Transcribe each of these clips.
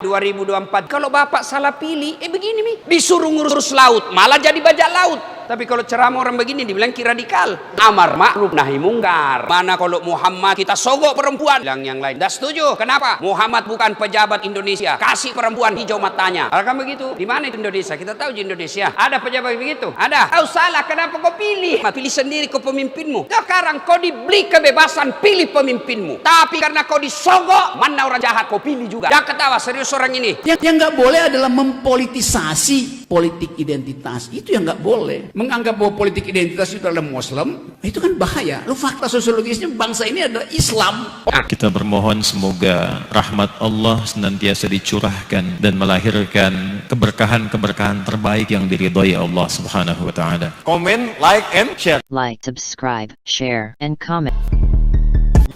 2024 kalau bapak salah pilih begini nih, disuruh ngurus laut malah jadi bajak laut. Tapi kalau ceramah orang begini dibilang radikal, amar ma'ruf nahi mungkar. Mana kalau Muhammad kita sogok perempuan, bilang yang lain tidak setuju. Kenapa? Muhammad bukan pejabat Indonesia, kasih perempuan hijau matanya. Kalau kan begitu, di mana itu Indonesia? Kita tahu di Indonesia ada pejabat begitu, ada. Kau salah, kenapa kau pilih? Pilih sendiri kau pemimpinmu. Sekarang kau diberi kebebasan pilih pemimpinmu, tapi karena kau disogok, mana orang jahat kau pilih juga. Jangan ketawa, serius orang ini. Yang nggak boleh adalah mempolitisasi politik identitas. Itu yang nggak boleh. Menganggap bahwa politik identitas itu adalah Muslim, itu kan bahaya. Lu fakta sosiologisnya bangsa ini adalah Islam. Kita bermohon semoga rahmat Allah senantiasa dicurahkan dan melahirkan keberkahan-keberkahan terbaik yang diridhoi Allah Subhanahu wa taala. Comment, like, and share. Like, subscribe, share, and comment.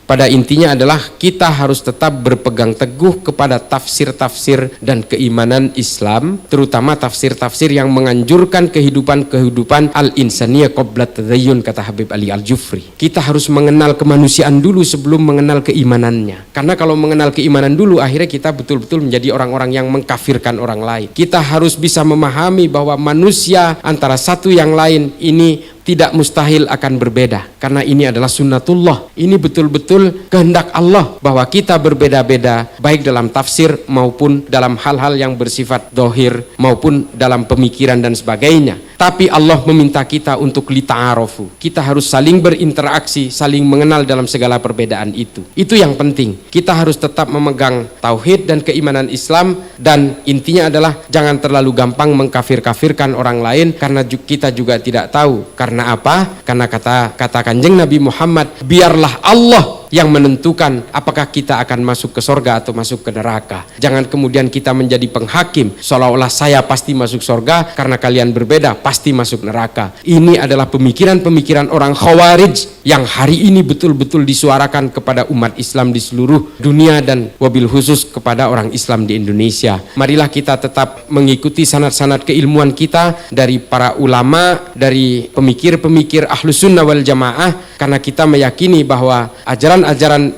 Pada intinya adalah kita harus tetap berpegang teguh kepada tafsir-tafsir dan keimanan Islam, terutama tafsir-tafsir yang menganjurkan kehidupan al-insaniyah qabla tadayyun, kata Habib Ali Al-Jufri. Kita harus mengenal kemanusiaan dulu sebelum mengenal keimanannya. Karena kalau mengenal keimanan dulu, akhirnya kita betul-betul menjadi orang-orang yang mengkafirkan orang lain. Kita harus bisa memahami bahwa manusia antara satu yang lain ini tidak mustahil akan berbeda, karena ini adalah sunnatullah. Ini betul-betul kehendak Allah bahwa kita berbeda-beda, baik dalam tafsir maupun dalam hal-hal yang bersifat dohir maupun dalam pemikiran dan sebagainya. Tapi Allah meminta kita untuk lita'arofu. Kita harus saling berinteraksi, saling mengenal dalam segala perbedaan itu. Itu yang penting. Kita harus tetap memegang tauhid dan keimanan Islam, dan intinya adalah jangan terlalu gampang mengkafir-kafirkan orang lain, karena kita juga tidak tahu. Karena apa? Karena kata Kanjeng Nabi Muhammad, biarlah Allah yang menentukan apakah kita akan masuk ke sorga atau masuk ke neraka. Jangan kemudian kita menjadi penghakim seolah-olah saya pasti masuk sorga, karena kalian berbeda pasti masuk neraka. Ini adalah pemikiran-pemikiran orang Khawarij yang hari ini betul-betul disuarakan kepada umat Islam di seluruh dunia dan wabil khusus kepada orang Islam di Indonesia. Marilah kita tetap mengikuti sanad-sanad keilmuan kita dari para ulama, dari pemikir-pemikir Ahlus Sunnah wal Jamaah, karena kita meyakini bahwa ajaran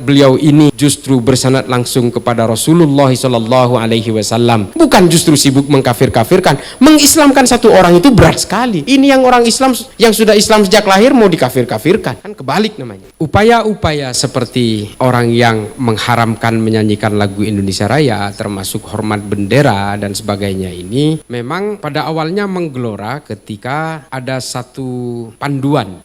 beliau ini justru bersanad langsung kepada Rasulullah SAW. Bukan justru sibuk mengkafir-kafirkan. Mengislamkan satu orang itu berat sekali. Ini yang orang Islam yang sudah Islam sejak lahir mau dikafir-kafirkan, kan kebalik namanya. Upaya-upaya seperti orang yang mengharamkan menyanyikan lagu Indonesia Raya, termasuk hormat bendera dan sebagainya, ini memang pada awalnya menggelora ketika ada satu panduan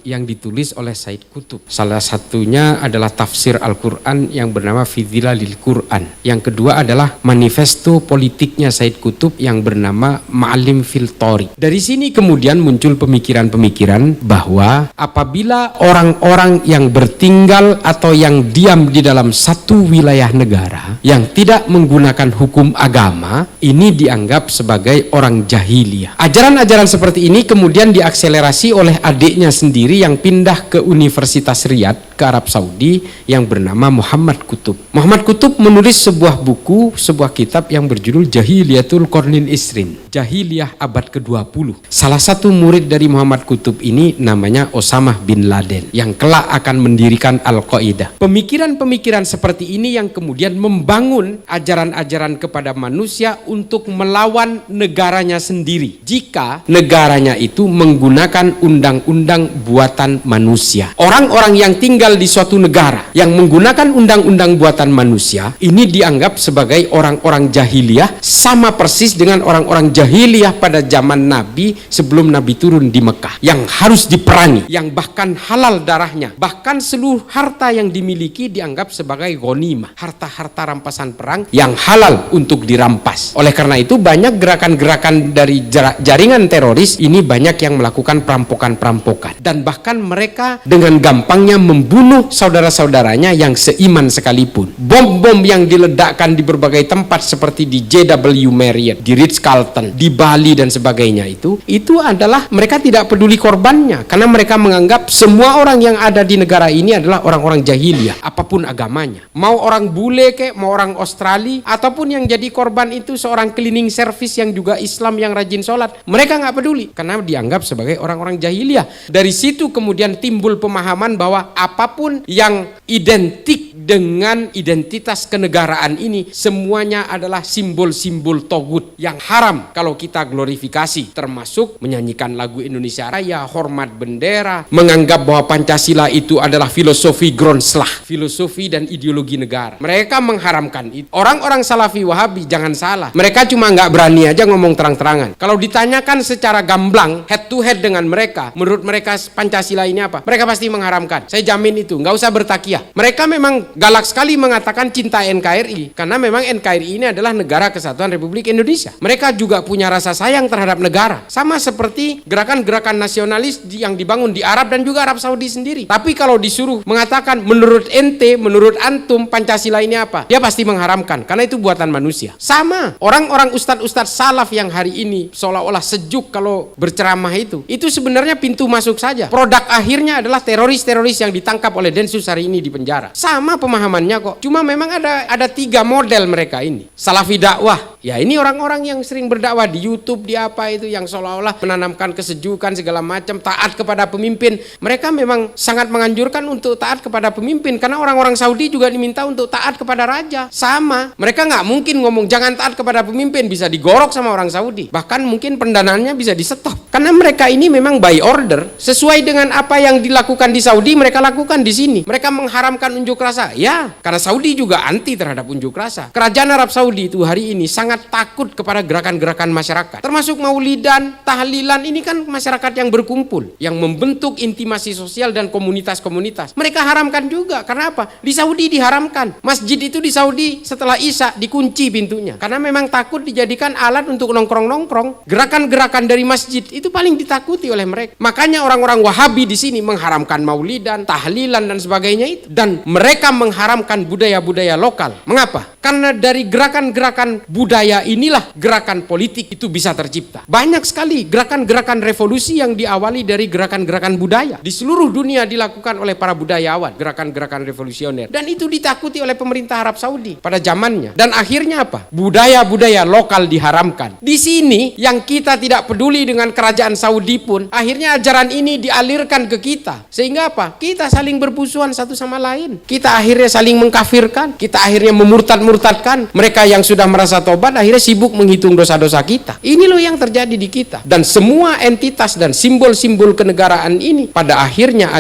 yang ditulis oleh Said Qutb. Salah satunya adalah tafsir Al-Quran yang bernama Fi Dhilalil Quran. Yang kedua adalah manifesto politiknya Said Qutb yang bernama Ma'alim fil Thariq. Dari sini kemudian muncul pemikiran-pemikiran bahwa apabila orang-orang yang bertinggal atau yang diam di dalam satu wilayah negara yang tidak menggunakan hukum agama, ini dianggap sebagai orang jahiliyah. Ajaran-ajaran seperti ini kemudian diakselerasi oleh adiknya sendiri yang pindah ke Universitas Riyadh ke Arab Saudi yang bernama Muhammad Qutb. Muhammad Qutb menulis sebuah buku, sebuah kitab yang berjudul Jahiliyatul Qarnil Isrin, Jahiliyah abad ke-20. Salah satu murid dari Muhammad Qutb ini namanya Osamah bin Laden yang kelak akan mendirikan Al-Qaeda. Pemikiran-pemikiran seperti ini yang kemudian membangun ajaran-ajaran kepada manusia untuk melawan negaranya sendiri jika negaranya itu menggunakan undang-undang buatan manusia. Orang-orang yang tinggal di suatu negara yang menggunakan undang-undang buatan manusia ini dianggap sebagai orang-orang jahiliyah, sama persis dengan orang-orang jahiliyah pada zaman Nabi sebelum Nabi turun di Mekah, yang harus diperangi, yang bahkan halal darahnya, bahkan seluruh harta yang dimiliki dianggap sebagai ghanimah, harta-harta rampasan perang yang halal untuk dirampas. Oleh karena itu banyak gerakan-gerakan dari jaringan teroris ini banyak yang melakukan perampokan-perampokan, dan bahkan mereka dengan gampangnya membunuh saudara-saudaranya yang seiman sekalipun. Bom-bom yang diledakkan di berbagai tempat seperti di JW Marriott, di Ritz-Carlton, di Bali dan sebagainya itu adalah mereka tidak peduli korbannya, karena mereka menganggap semua orang yang ada di negara ini adalah orang-orang jahiliyah apapun agamanya. Mau orang bule kek, mau orang Australia, ataupun yang jadi korban itu seorang cleaning service yang juga Islam yang rajin sholat, mereka nggak peduli karena dianggap sebagai orang-orang jahiliyah. Dari situ kemudian timbul pemahaman bahwa apa apapun yang identik dengan identitas kenegaraan ini, semuanya adalah simbol-simbol togut yang haram kalau kita glorifikasi, termasuk menyanyikan lagu Indonesia Raya, hormat bendera, menganggap bahwa Pancasila itu adalah filosofi Grondslag, filosofi dan ideologi negara. Mereka mengharamkan itu. Orang-orang Salafi Wahabi jangan salah, mereka cuma nggak berani aja ngomong terang-terangan. Kalau ditanyakan secara gamblang, head to head dengan mereka, menurut mereka Pancasila ini apa? Mereka pasti mengharamkan. Saya jamin itu, nggak usah bertakiah. Mereka memang galak sekali mengatakan cinta NKRI, karena memang NKRI ini adalah Negara Kesatuan Republik Indonesia. Mereka juga punya rasa sayang terhadap negara, sama seperti gerakan-gerakan nasionalis yang dibangun di Arab dan juga Arab Saudi sendiri. Tapi kalau disuruh mengatakan menurut ente, menurut antum Pancasila ini apa? Dia pasti mengharamkan, karena itu buatan manusia. Sama orang-orang ustadz-ustadz salaf yang hari ini seolah-olah sejuk kalau berceramah itu sebenarnya pintu masuk saja. Produk akhirnya adalah teroris-teroris yang ditangkap oleh Densus hari ini di penjara. Sama pemahamannya kok. Cuma memang ada 3 model mereka ini. Salafi dakwah. Ya ini orang-orang yang sering berdakwah di YouTube, di apa itu, yang seolah-olah menanamkan kesejukan segala macam, taat kepada pemimpin. Mereka memang sangat menganjurkan untuk taat kepada pemimpin, karena orang-orang Saudi juga diminta untuk taat kepada raja. Sama. Mereka nggak mungkin ngomong jangan taat kepada pemimpin, bisa digorok sama orang Saudi. Bahkan mungkin pendanaannya bisa di stop. Karena mereka ini memang by order, sesuai dengan apa yang dilakukan di Saudi, mereka lakukan di sini. Mereka mengharamkan unjuk rasa. Ya, karena Saudi juga anti terhadap unjuk rasa. Kerajaan Arab Saudi itu hari ini sangat takut kepada gerakan-gerakan masyarakat. Termasuk maulidan, tahlilan, ini kan masyarakat yang berkumpul, yang membentuk intimasi sosial dan komunitas-komunitas. Mereka haramkan juga. Karena apa? Di Saudi diharamkan. Masjid itu di Saudi setelah Isya dikunci pintunya. Karena memang takut dijadikan alat untuk nongkrong-nongkrong. Gerakan-gerakan dari masjid itu paling ditakuti oleh mereka. Makanya orang-orang Wahabi di sini mengharamkan maulidan, tahlilan dan sebagainya itu. Dan mereka mengharamkan budaya-budaya lokal. Mengapa? Karena dari gerakan-gerakan budaya inilah gerakan politik itu bisa tercipta. Banyak sekali gerakan-gerakan revolusi yang diawali dari gerakan-gerakan budaya. Di seluruh dunia dilakukan oleh para budayawan, gerakan-gerakan revolusioner. Dan itu ditakuti oleh pemerintah Arab Saudi pada zamannya. Dan akhirnya apa? Budaya-budaya lokal diharamkan. Di sini yang kita tidak peduli dengan kerajaan Saudi pun, akhirnya ajaran ini dialirkan ke kita. Sehingga apa? Kita saling bermusuhan satu sama lain. Kita akhirnya saling mengkafirkan. Kita akhirnya memurtad-murtadkan. Mereka yang sudah merasa tobat akhirnya sibuk menghitung dosa-dosa kita. Ini loh yang terjadi di kita. Dan semua entitas dan simbol-simbol kenegaraan ini pada akhirnya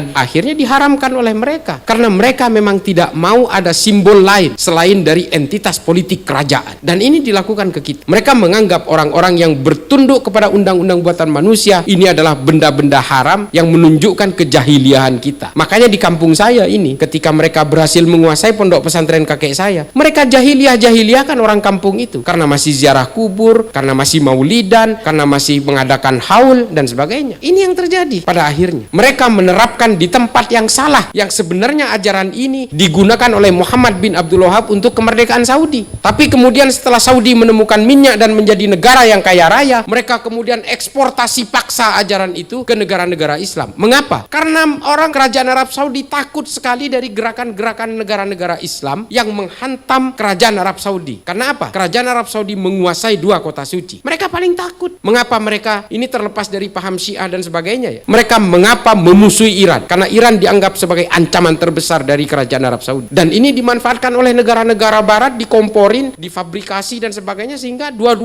diharamkan oleh mereka. Karena mereka memang tidak mau ada simbol lain selain dari entitas politik kerajaan. Dan ini dilakukan ke kita. Mereka menganggap orang-orang yang bertunduk kepada undang-undang buatan manusia ini adalah benda-benda haram yang menunjukkan kejahiliahan kita. Makanya di kampung saya ini, ketika mereka berhasil menguasai pondok pesantren kakek saya, mereka jahiliyah-jahiliyahkan orang kampung itu. Karena masih ziarah kubur, karena masih maulidan, karena masih mengadakan haul dan sebagainya. Ini yang terjadi pada akhirnya. Mereka menerapkan di tempat yang salah, yang sebenarnya ajaran ini digunakan oleh Muhammad bin Abdul Wahab untuk kemerdekaan Saudi. Tapi kemudian setelah Saudi menemukan minyak dan menjadi negara yang kaya raya, mereka kemudian eksportasi paksa ajaran itu ke negara-negara Islam. Mengapa? Karena orang kerajaan Arab Saudi takut sekali dari gerakan-gerakan negara-negara Islam yang menghantam kerajaan Arab Saudi. Karena apa? Kerajaan Arab Saudi menguasai 2 kota suci. Mereka paling takut. Mengapa mereka ini terlepas dari paham Syiah dan sebagainya ya? Mereka mengapa memusuhi Iran? Karena Iran dianggap sebagai ancaman terbesar dari kerajaan Arab Saudi. Dan ini dimanfaatkan oleh negara-negara barat, dikomporin, difabrikasi dan sebagainya, sehingga dua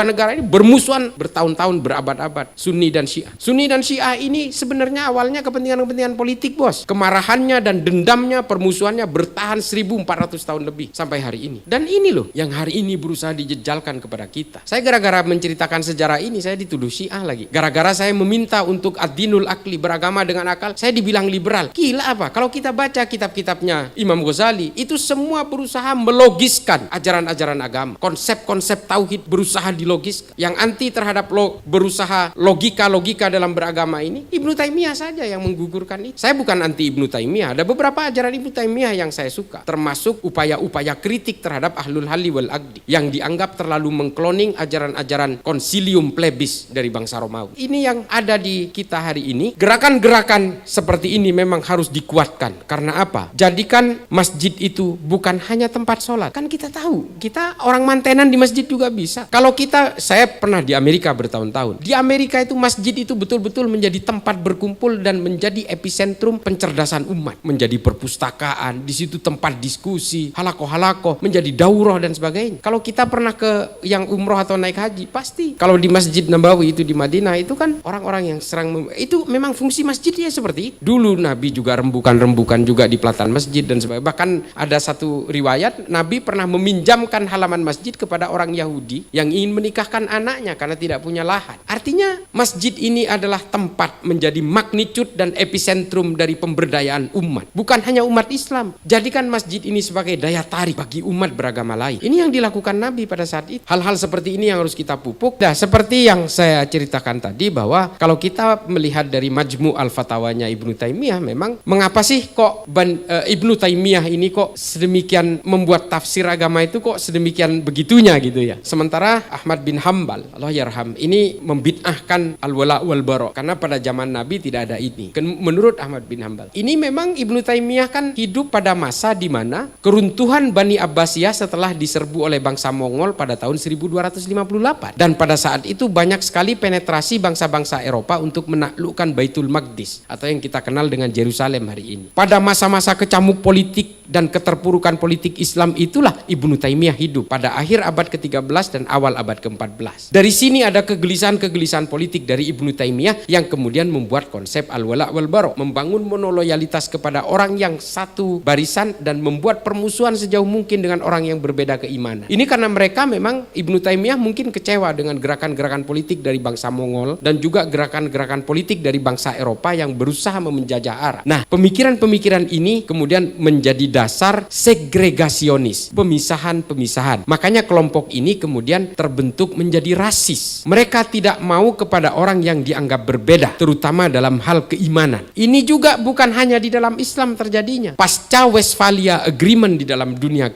negara ini bermusuhan bertahun-tahun, berabad-abad, Sunni dan Syiah. Sunni dan Syiah ini sebenarnya awalnya kepentingan-kepentingan politik, bos. Kemarahannya dan dendamnya, permusuhannya bertahan 1400 tahun lebih sampai hari ini. Dan ini loh yang hari ini berusaha dijejalkan kepada kita. Saya gara-gara menceritakan sejarah ini, saya dituduh Syiah lagi. Gara-gara saya meminta untuk ad-dinul akli, beragama dengan akal, saya dibilang liberal. Gila apa? Kalau kita baca kitab-kitabnya Imam Ghazali, itu semua berusaha melogiskan ajaran-ajaran agama. Konsep-konsep tauhid berusaha dilogiskan. Yang anti terhadap berusaha logika-logika dalam beragama ini, Ibnu Taimiyah saja yang menggugurkan itu. Saya bukan anti Ibnu Taimiyah. Ada beberapa ajaran Ibnu Taimiyah yang saya suka, termasuk upaya-upaya kritik terhadap ahlul halli wal aqdi. yang dianggap terlalu mengkloning ajaran-ajaran konsilium plebis dari bangsa Romawi. Ini yang ada di kita hari ini. Gerakan-gerakan seperti ini memang harus dikuatkan. Karena apa? Jadikan masjid itu bukan hanya tempat sholat. Kan kita tahu, kita orang mantenan di masjid juga bisa. Kalau saya pernah di Amerika bertahun-tahun. Di Amerika itu masjid itu betul-betul menjadi tempat berkumpul dan menjadi epicentrum pencerdasan umat. Menjadi perpustakaan, di situ tempat diskusi, halaqoh-halaqoh, menjadi daurah dan sebagainya. Kalau kita pernah ke yang umroh atau naik haji, pasti. Kalau di Masjid Nabawi itu di Madinah, itu kan orang-orang yang itu memang fungsi masjidnya seperti itu. Dulu Nabi juga rembukan-rembukan juga di pelataran masjid dan sebagainya. Bahkan ada satu riwayat, Nabi pernah meminjamkan halaman masjid kepada orang Yahudi yang ingin menikahkan anaknya karena tidak punya lahan. Artinya masjid ini adalah tempat menjadi magnitude dan epicentrum dari pemberdayaan umat. Bukan hanya umat Islam. Jadikan masjid ini sebagai daya tarik bagi umat beragama lain. Ini yang dilakukan Nabi pada saat itu. Hal-hal seperti ini yang harus kita pupuk. Nah, seperti yang saya ceritakan tadi bahwa kalau kita melihat dari Majmu' al-Fatawanya Ibnu Taimiyah, memang mengapa sih kok Ibnu Taimiyah ini kok sedemikian membuat tafsir agama itu kok sedemikian begitunya gitu ya. Sementara Ahmad bin Hambal, Allah yarham, ini membid'ahkan al-wala' wal bara karena pada zaman Nabi tidak ada ini. Menurut Ahmad bin Hambal, ini memang Ibnu Taimiyah kan hidup pada masa di mana keruntuhan Bani Abbasiyah setelah diserbu oleh bangsa Mongol pada tahun 1258. Dan pada saat itu banyak sekali penetrasi bangsa-bangsa Eropa untuk menaklukkan Baitul Maqdis atau yang kita kenal dengan Yerusalem hari ini. Pada masa-masa kecamuk politik dan keterpurukan politik Islam itulah Ibnu Taimiyah hidup pada akhir abad ke-13 dan awal abad ke-14. Dari sini ada kegelisahan-kegelisahan politik dari Ibnu Taimiyah yang kemudian membuat konsep al-wala' wal bara, membangun monoloyalitas kepada orang yang satu barisan dan membuat permusuhan sejauh mungkin dengan orang yang berbeda keimanan. Ini karena mereka memang Ibnu Taimiyah mungkin kecewa dengan gerakan-gerakan politik dari bangsa Mongol dan juga gerakan-gerakan politik dari bangsa Eropa yang berusaha menjajah Arab. Nah, pemikiran-pemikiran ini kemudian menjadi dasar segregasionis, pemisahan-pemisahan. Makanya kelompok ini kemudian terbentuk menjadi rasis. Mereka tidak mau kepada orang yang dianggap berbeda, terutama dalam hal keimanan. Ini juga bukan hanya di dalam Islam terjadinya. Pasca Westphalia Agreement di dalam dunia,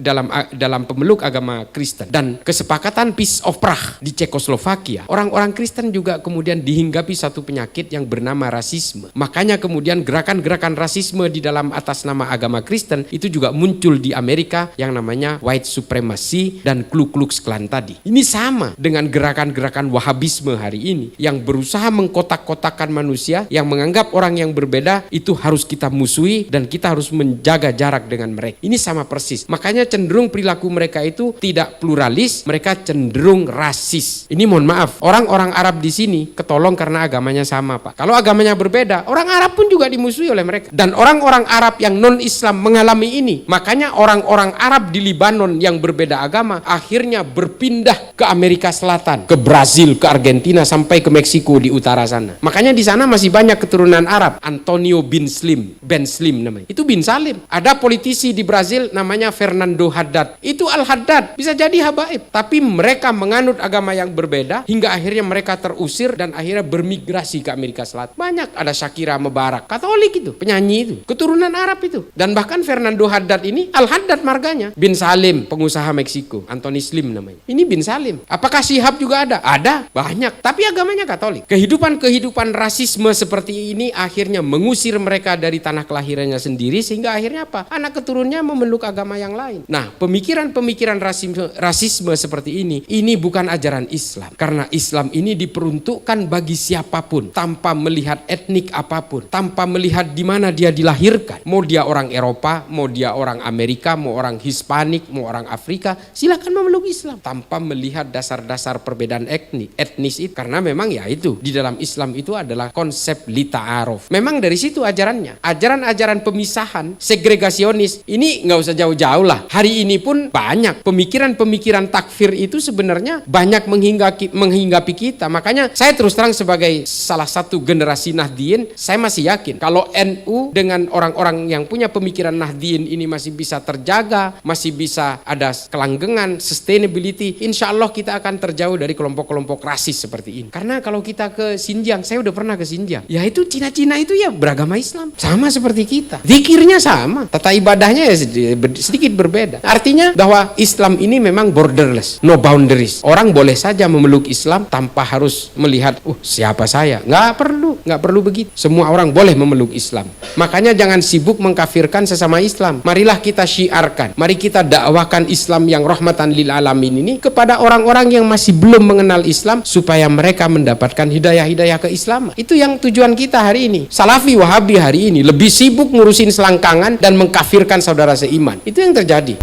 dalam pemeluk agama Kristen dan kesepakatan Peace of Prague di Cekoslovakia, orang-orang Kristen juga kemudian dihinggapi satu penyakit yang bernama rasisme. Makanya kemudian gerakan-gerakan rasisme di dalam atas nama agama Kristen itu juga muncul di Amerika yang namanya white supremacy dan Ku Klux Klan tadi. Ini sama dengan gerakan-gerakan Wahabisme hari ini yang berusaha mengkotak-kotakan manusia, yang menganggap orang yang berbeda itu harus kita musuhi dan kita harus menjaga jarak dengan mereka. Ini sama persis. Makanya cenderung perilaku mereka itu tidak pluralis, mereka cenderung rasis. Ini mohon maaf, orang-orang Arab di sini ketolong karena agamanya sama, Pak. Kalau agamanya berbeda, orang Arab pun juga dimusuhi oleh mereka. Dan orang-orang Arab yang non-Islam mengalami ini. Makanya orang-orang Arab di Libanon yang berbeda agama akhirnya berpindah ke Amerika Selatan, ke Brazil, ke Argentina, sampai ke Meksiko di utara sana. Makanya di sana masih banyak keturunan Arab. Antonio Ben Slim namanya. Itu bin Salim. Ada politisi di Brazil namanya Fernando Haddad. Itu Al-Haddad. Bisa jadi habaib. Tapi mereka menganut agama yang berbeda hingga akhirnya mereka terusir dan akhirnya bermigrasi ke Amerika Selatan. Banyak. Ada Shakira Mubarak, Katolik itu, penyanyi itu, keturunan Arab itu. Dan bahkan Fernando Haddad ini, Al-Haddad marganya. Bin Salim, pengusaha Meksiko. Anthony Slim namanya. Ini bin Salim. Apakah Syihab juga ada? Ada. Banyak. Tapi agamanya Katolik. Kehidupan rasisme seperti ini akhirnya mengusir mereka dari tanah kelahirannya sendiri sehingga akhirnya apa? Anak keturunannya memeluk agama yang lain. Nah, pemikiran rasisme seperti ini bukan ajaran Islam. Karena Islam ini diperuntukkan bagi siapapun tanpa melihat etnik apapun, tanpa melihat di mana dia dilahirkan. Mau dia orang Eropa, mau dia orang Amerika, mau orang Hispanik, mau orang Afrika, silakan memeluk Islam tanpa melihat dasar-dasar perbedaan etnis itu. Karena memang ya itu di dalam Islam itu adalah konsep lita'aruf. Memang dari situ ajarannya. Ajaran-ajaran pemisahan, segregasionis ini nggak usah jauh-jauh lah. Hari ini pun banyak pemikiran-pemikiran takfir itu sebenarnya banyak menghinggapi kita. Makanya saya terus terang sebagai salah satu generasi Nahdien, saya masih yakin kalau NU dengan orang-orang yang punya pemikiran Nahdien ini masih bisa terjaga, masih bisa ada kelanggengan, sustainability, insya Allah kita akan terjauh dari kelompok-kelompok rasis seperti ini. Karena kalau kita ke Xinjiang, saya udah pernah ke Xinjiang, ya itu Cina-Cina itu ya beragama Islam, sama seperti kita, zikirnya sama, tata ibadahnya ya sedikit berbeda. Artinya bahwa Islam ini memang borderless, no boundaries. Orang boleh saja memeluk Islam tanpa harus melihat, siapa saya. Nggak perlu begitu. Semua orang boleh memeluk Islam. Makanya jangan sibuk mengkafirkan sesama Islam. Marilah kita syiarkan, mari kita dakwakan Islam yang rahmatan lil alamin ini kepada orang-orang yang masih belum mengenal Islam, supaya mereka mendapatkan hidayah-hidayah keislaman. Itu yang tujuan kita hari ini. Salafi Wahabi hari ini lebih sibuk ngurusin selangkangan dan mengkafirkan saudara seiman. Itu yang terjadi.